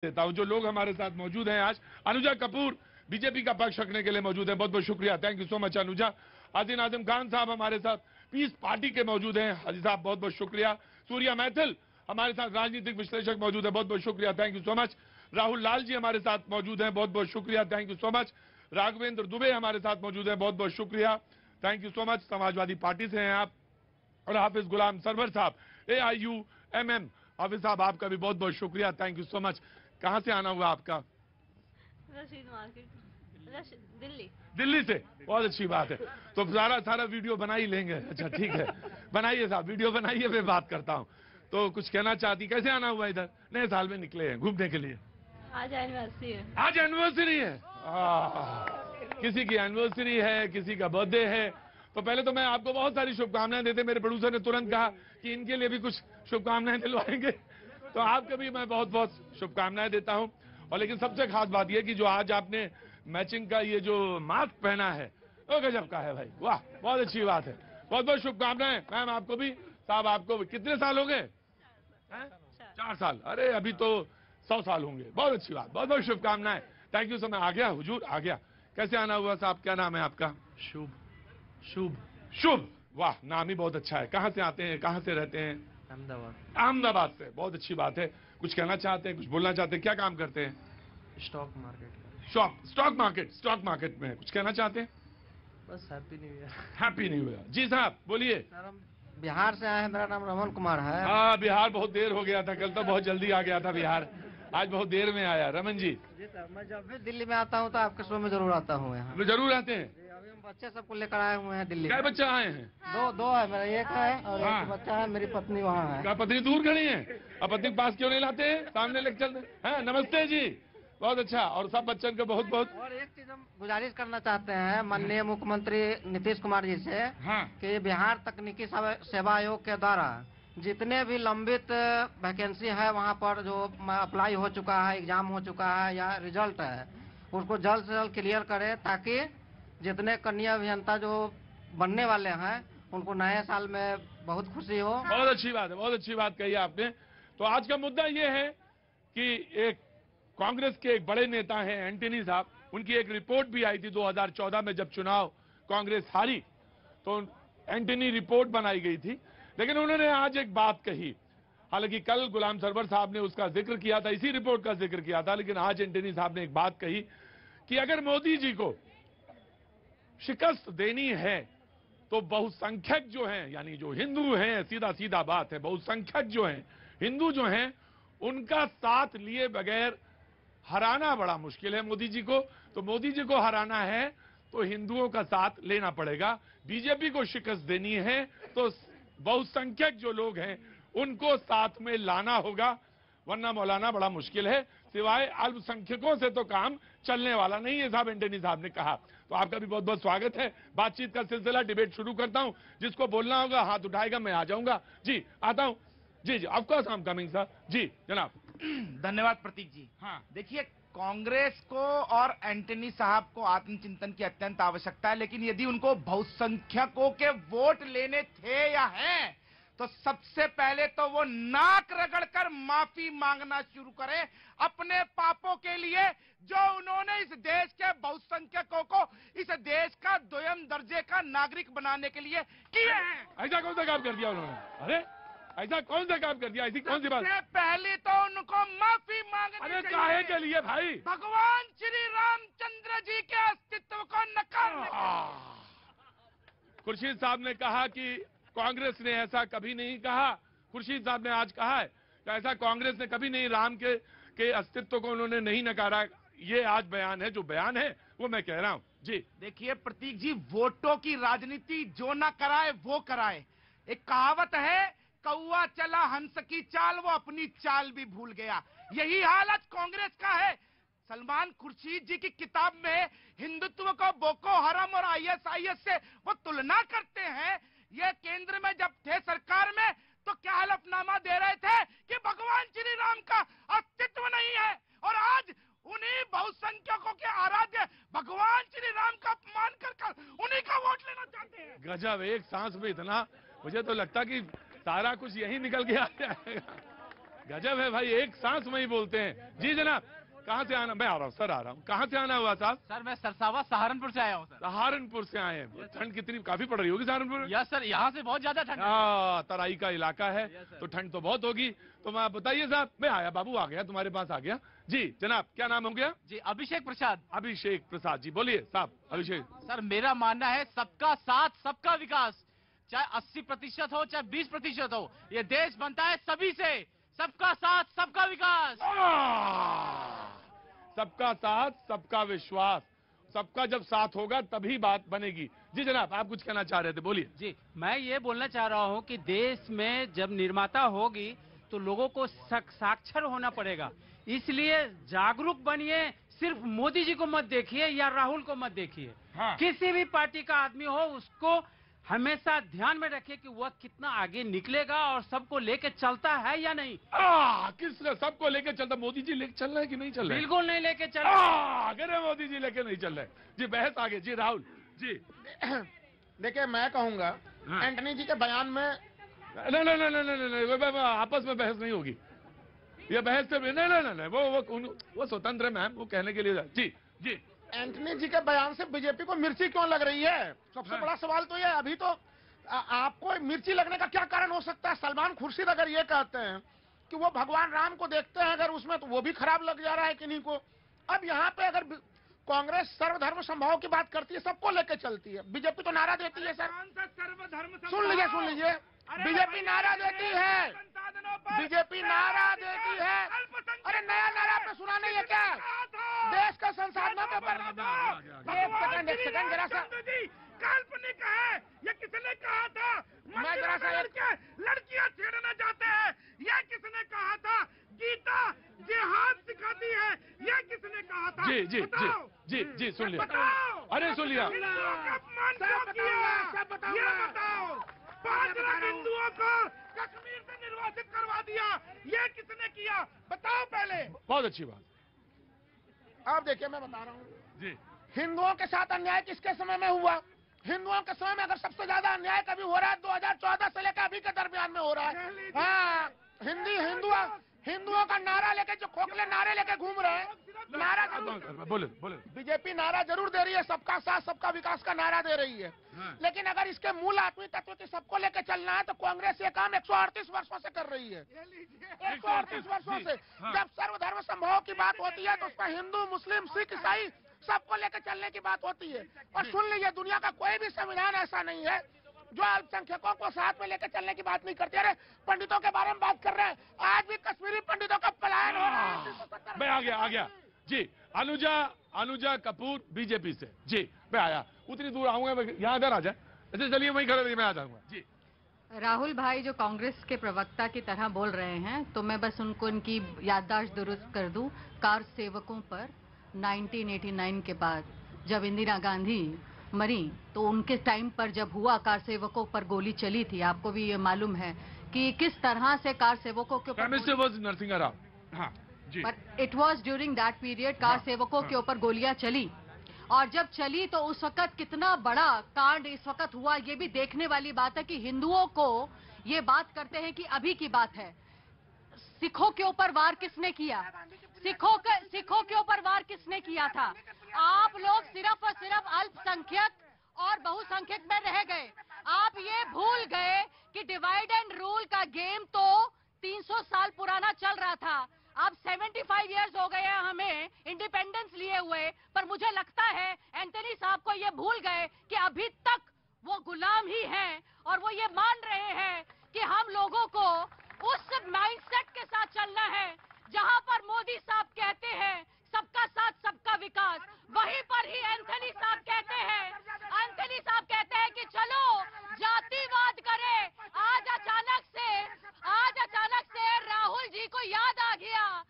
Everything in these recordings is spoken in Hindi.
देता हूं। जो लोग हमारे साथ मौजूद हैं आज, अनुजा कपूर बीजेपी का पक्ष रखने के लिए मौजूद है, बहुत बहुत शुक्रिया, thank you so much Anuja. Adin Azam Khan साहब हमारे साथ पीस पार्टी के मौजूद हैं, हाजी साहब बहुत बहुत शुक्रिया। सूर्या मैथिल हमारे साथ राजनीतिक विश्लेषक मौजूद है, बहुत बहुत शुक्रिया, thank you so much. Rahul Lal ji हमारे साथ मौजूद हैं, बहुत बहुत शुक्रिया, thank you so much. Raghavendra Dubey हमारे साथ मौजूद है, बहुत बहुत शुक्रिया, thank you so much. Samajwadi Party से हैं आप। और हाफिज गुलाम सरवर साहब AIUMM, हाफिज साहब आपका भी बहुत बहुत शुक्रिया, थैंक यू सो मच। कहां से आना हुआ आपका? रशीद मार्केट, दिल्ली। दिल्ली से, बहुत अच्छी बात है। तो सारा वीडियो बना ही लेंगे। अच्छा ठीक है, बनाइए साहब, वीडियो बनाइए, मैं बात करता हूँ। तो कुछ कहना चाहती, कैसे आना हुआ इधर? नए साल में निकले हैं घूमने के लिए? आज एनिवर्सरी है। आज एनिवर्सरी है, किसी की एनिवर्सरी है, किसी का बर्थडे है। तो पहले तो मैं आपको बहुत सारी शुभकामनाएं देते, मेरे प्रोड्यूसर ने तुरंत कहा कि इनके लिए भी कुछ शुभकामनाएं दिलवाएंगे, तो आपको भी मैं बहुत बहुत शुभकामनाएं देता हूं। और लेकिन सबसे खास बात यह कि जो आज आपने मैचिंग का ये जो मास्क पहना है, वो गजब का है भाई, वाह, बहुत अच्छी बात है। बहुत बहुत शुभकामनाएं मैम, आपको भी, साहब आपको भी। कितने साल हो गए? 4 साल, अरे अभी तो 100 साल होंगे, बहुत अच्छी बात, बहुत बहुत शुभकामनाएं, थैंक यू सो मच। आ गया हुजूर, आ गया। कैसे आना हुआ साहब, क्या नाम है आपका? शुभ। शुभ शुभ, वाह, नाम ही बहुत अच्छा है। कहाँ से आते हैं, कहाँ से रहते हैं? अहमदाबाद। अहमदाबाद से, बहुत अच्छी बात है। कुछ कहना चाहते हैं, कुछ बोलना चाहते हैं? क्या काम करते हैं? Stock market. स्टॉक मार्केट में कुछ कहना चाहते हैं? बस happy new year. Happy new year. जी साहब बोलिए। सर हम बिहार से आए हैं, मेरा नाम रमन कुमार है। हाँ, बिहार बहुत देर हो गया था, कल तो बहुत जल्दी आ गया था बिहार, आज बहुत देर में आया। रमन जी? जी सर, मैं जब भी दिल्ली में आता हूँ तो आपके शो में जरूर आता हूँ यहाँ। जरूर आते हैं। अभी हम बच्चे सबको लेकर आए हुए हैं दिल्ली। क्या बच्चे आए हैं? दो है, मेरा एक है और हाँ। एक बच्चा है, मेरी पत्नी वहाँ है। क्या पत्नी दूर खड़ी है? अब पत्नी के पास क्यों नहीं लाते हैं, सामने लेकर चलते हैं? नमस्ते जी, बहुत अच्छा। और सब बच्चन को बहुत बहुत। और एक चीज हम गुजारिश करना चाहते हैं माननीय मुख्यमंत्री नीतीश कुमार जी से, हाँ। कि बिहार तकनीकी सेवा आयोग के द्वारा जितने भी लंबित वैकेंसी है वहाँ पर जो अप्लाई हो चुका है, एग्जाम हो चुका है या रिजल्ट है, उसको जल्द से जल्द क्लियर करें, ताकि जितने कन्या अभियंता जो बनने वाले हैं उनको नए साल में बहुत खुशी हो। बहुत अच्छी बात है, बहुत अच्छी बात कही आपने। तो आज का मुद्दा ये है कि एक कांग्रेस के एक बड़े नेता हैं एंटनी साहब, उनकी एक रिपोर्ट भी आई थी 2014 में, जब चुनाव कांग्रेस हारी तो एंटनी रिपोर्ट बनाई गई थी। लेकिन उन्होंने आज एक बात कही, हालांकि कल गुलाम सरवर साहब ने उसका जिक्र किया था, इसी रिपोर्ट का जिक्र किया था, लेकिन आज एंटनी साहब ने एक बात कही कि अगर मोदी जी को शिकस्त देनी है तो बहुसंख्यक जो हैं, यानी जो हिंदू हैं, सीधा सीधा बात है, बहुसंख्यक जो हैं, हिंदू जो हैं, उनका साथ लिए बगैर हराना बड़ा मुश्किल है मोदी जी को। तो मोदी जी को हराना है तो हिंदुओं का साथ लेना पड़ेगा। बीजेपी को शिकस्त देनी है तो बहुसंख्यक जो लोग हैं उनको साथ में लाना होगा, वरना मौलाना बड़ा मुश्किल है। सिवाय अल्पसंख्यकों से तो काम चलने वाला नहीं है, साहब एंटनी साहब ने कहा। तो आपका भी बहुत बहुत स्वागत है। बातचीत का सिलसिला, डिबेट शुरू करता हूं। जिसको बोलना होगा हाथ उठाएगा, मैं आ जाऊंगा। जी आता हूं। जी जी, of course I am coming sir. जी जनाब। धन्यवाद प्रतीक जी। हाँ, देखिए, कांग्रेस को और एंटनी साहब को आत्मचिंतन की अत्यंत आवश्यकता है, लेकिन यदि उनको बहुसंख्यकों के वोट लेने थे या हैं, तो सबसे पहले तो वो नाक रगड़कर माफी मांगना शुरू करें अपने पापों के लिए, जो उन्होंने इस देश के बहुसंख्यकों को इस देश का द्वितीय दर्जे का नागरिक बनाने के लिए किए हैं। ऐसा कौन सा काम कर दिया उन्होंने? अरे ऐसा कौन सा काम कर दिया, ऐसी कौन सी बात? सबसे पहले तो उनको माफी मांगनी अरे चाहिए। काहे के लिए भाई? भगवान श्री रामचंद्र जी के अस्तित्व को नकारने के लिए। खुर्शीद साहब ने कहा कि कांग्रेस ने ऐसा कभी नहीं कहा। खुर्शीद साहब ने आज कहा है कि ऐसा कांग्रेस ने कभी नहीं, राम के अस्तित्व को उन्होंने नहीं नकारा। ये आज बयान है, जो बयान है वो मैं कह रहा हूं। जी देखिए प्रतीक जी, वोटों की राजनीति जो ना कराए वो कराए। एक कहावत है, कौआ चला हंस की चाल, वो अपनी चाल भी भूल गया। यही हाल आज कांग्रेस का है। सलमान खुर्शीद जी की किताब में हिंदुत्व को बोको हराम और ISIS से वो तुलना करते हैं। ये केंद्र में जब थे सरकार में तो क्या हलफनामा दे रहे थे कि भगवान श्री राम का अस्तित्व नहीं है, और आज उन्हीं बहुसंख्यकों के आराध्य भगवान श्री राम का अपमान कर उन्हीं का वोट लेना चाहते हैं। गजब, एक सांस में इतना, मुझे तो लगता कि सारा कुछ यही निकल के आ जाएगा। गजब है भाई, एक सांस में ही बोलते हैं। जी जनाब, कहाँ से आना? मैं आ रहा हूँ सर, आ रहा हूँ। कहाँ से आना हुआ साहब? सर मैं सरसावा सहारनपुर से आया हूँ सर। सहारनपुर से आए हैं। ठंड कितनी काफी पड़ रही होगी सहारनपुर में? यस सर, यहाँ से बहुत ज्यादा ठंड है। तराई का इलाका है तो ठंड तो बहुत होगी। तो मैं बताइए साहब, मैं आया, बाबू आ गया, तुम्हारे पास आ गया। जी जनाब, क्या नाम हो गया? जी अभिषेक प्रसाद। अभिषेक प्रसाद जी, बोलिए साहब। अभिषेक सर मेरा मानना है सबका साथ सबका विकास, चाहे 80% हो चाहे 20% हो, ये देश बनता है सभी से। सबका साथ सबका विकास। सबका साथ सबका विश्वास, सबका जब साथ होगा तभी बात बनेगी। जी जनाब, आप कुछ कहना चाह रहे थे, बोलिए। जी मैं ये बोलना चाह रहा हूँ कि देश में जब निर्माता होगी तो लोगों को साक्षर होना पड़ेगा, इसलिए जागरूक बनिए। सिर्फ मोदी जी को मत देखिए या राहुल को मत देखिए। हाँ। किसी भी पार्टी का आदमी हो उसको हमेशा ध्यान में रखिए कि वह कितना आगे निकलेगा और सबको लेके चलता है या नहीं। किस सबको लेके चलता? मोदी जी लेके चल रहे हैं कि नहीं चल रहे? बिल्कुल नहीं लेके चल अरे मोदी जी लेके नहीं चल रहे। जी बहस आगे। जी राहुल जी। देखिए मैं कहूंगा हाँ। एंटनी जी के बयान में नहीं नहीं नहीं नहीं नहीं, आपस में बहस नहीं होगी। ये बहस से नहीं नहीं नहीं, वो स्वतंत्र है मैम, वो कहने के लिए। जी जी। एंटनी जी के बयान से बीजेपी को मिर्ची क्यों लग रही है? सबसे हाँ। बड़ा सवाल तो ये है। अभी तो आपको मिर्ची लगने का क्या कारण हो सकता है? सलमान खुर्शीद अगर ये कहते हैं कि वो भगवान राम को देखते हैं अगर उसमें, तो वो भी खराब लग जा रहा है किन्हीं को। अब यहाँ पे अगर कांग्रेस सर्वधर्म संभाव की बात करती है, सबको लेके चलती है, बीजेपी तो नारा देती है। सर सुन लीजिए, बीजेपी नारा देती है, बीजेपी नारा देती है। अरे नया नारा आपने सुना नहीं है क्या? देश का संसाधनों के ऊपर। एक सेकंड जरा सा, काल्पनिक है ये किसने कहा था? मैं जरा सा लड़कियां छेड़ना चाहते हैं, यह किसने कहा था? गीता जिहाद सिखाती है, यह किसने कहा था? जी जी जी जी जी, सुन लिया। अरे सुन लिया। अपमान क्यों किया? ये बताओ। 5 लाख हिंदुओं को कश्मीर से निर्वासित करवा दिया, ये किसने किया? बताओ पहले। बहुत अच्छी बात। अब देखिए मैं बता रहा हूँ, जी हिंदुओं के साथ अन्याय किसके समय में हुआ? हिंदुओं के समय में अगर सबसे ज्यादा अन्याय कभी हो रहा है 2014 से लेकर अभी के दरमियान में हो रहा है। हाँ, हिंदुओं का नारा लेके जो खोखले नारे लेके घूम रहे हैं, नारा बोले बोले। बीजेपी नारा जरूर दे रही है, सबका साथ सबका विकास का नारा दे रही है। हाँ। लेकिन अगर इसके मूल आत्मी तत्व की सबको लेके चलना है तो कांग्रेस ये काम 138 वर्षों से कर रही है। 138 वर्षों से। हाँ। जब सर्वधर्म संभाव की बात होती है तो उसमें हिंदू मुस्लिम सिख ईसाई सबको लेकर चलने की बात होती है। और सुन लीजिए, दुनिया का कोई भी संविधान ऐसा नहीं है जो अल्पसंख्यकों को साथ में लेकर चलने की बात नहीं करती। अरे पंडितों के बारे में बात कर रहे हैं, आज भी कश्मीरी पंडितों का पलायन हो रहा है। मैं आ गया जी। अनुजा कपूर बीजेपी से। जी मैं आया, उतनी दूर आऊंगा, यहाँ इधर आ जाए। अच्छा चलिए वहीं खड़े रहिए, मैं आ जाऊंगा। जी राहुल भाई जो कांग्रेस के प्रवक्ता की तरह बोल रहे हैं, तो मैं बस उनको उनकी याददाश्त दुरुस्त कर दूं। कार सेवकों पर 1989 के बाद जब इंदिरा गांधी मरी तो उनके टाइम पर जब हुआ, कार सेवकों पर गोली चली थी। आपको भी ये मालूम है कि किस तरह से कार सेवकों के ऊपर नरसिंह राव। हाँ जी। But it was during that period कार सेवकों के ऊपर गोलियां चली। और जब चली तो उस वक्त कितना बड़ा कांड इस वक्त हुआ, ये भी देखने वाली बात है कि हिंदुओं को ये बात करते हैं कि अभी की बात है। सिखों के ऊपर वार किसने किया? सिखों के ऊपर वार किसने किया था? आप लोग सिर्फ और सिर्फ अल्पसंख्यक और बहुसंख्यक में रह गए। आप ये भूल गए कि डिवाइड एंड रूल का गेम तो 300 साल पुराना चल रहा था। अब 75 इयर्स हो गए हैं हमें इंडिपेंडेंस लिए हुए, पर मुझे लगता है एंटनी साहब को ये भूल गए कि अभी तक वो गुलाम ही हैं और वो ये मान रहे हैं कि हम लोगों को उस माइंडसेट के साथ चलना है जहां पर मोदी साहब कहते हैं सबका साथ सबका विकास, वहीं पर ही एंटनी साहब कहते हैं कि चलो जातिवाद करें। आज अचानक से राहुल जी को याद आ गया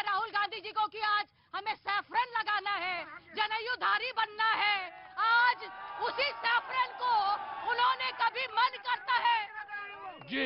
राहुल गांधी जी को कि आज हमें सैफरन लगाना है, जनेऊधारी बनना है। आज उसी सैफरन को उन्होंने कभी मन करता है। जी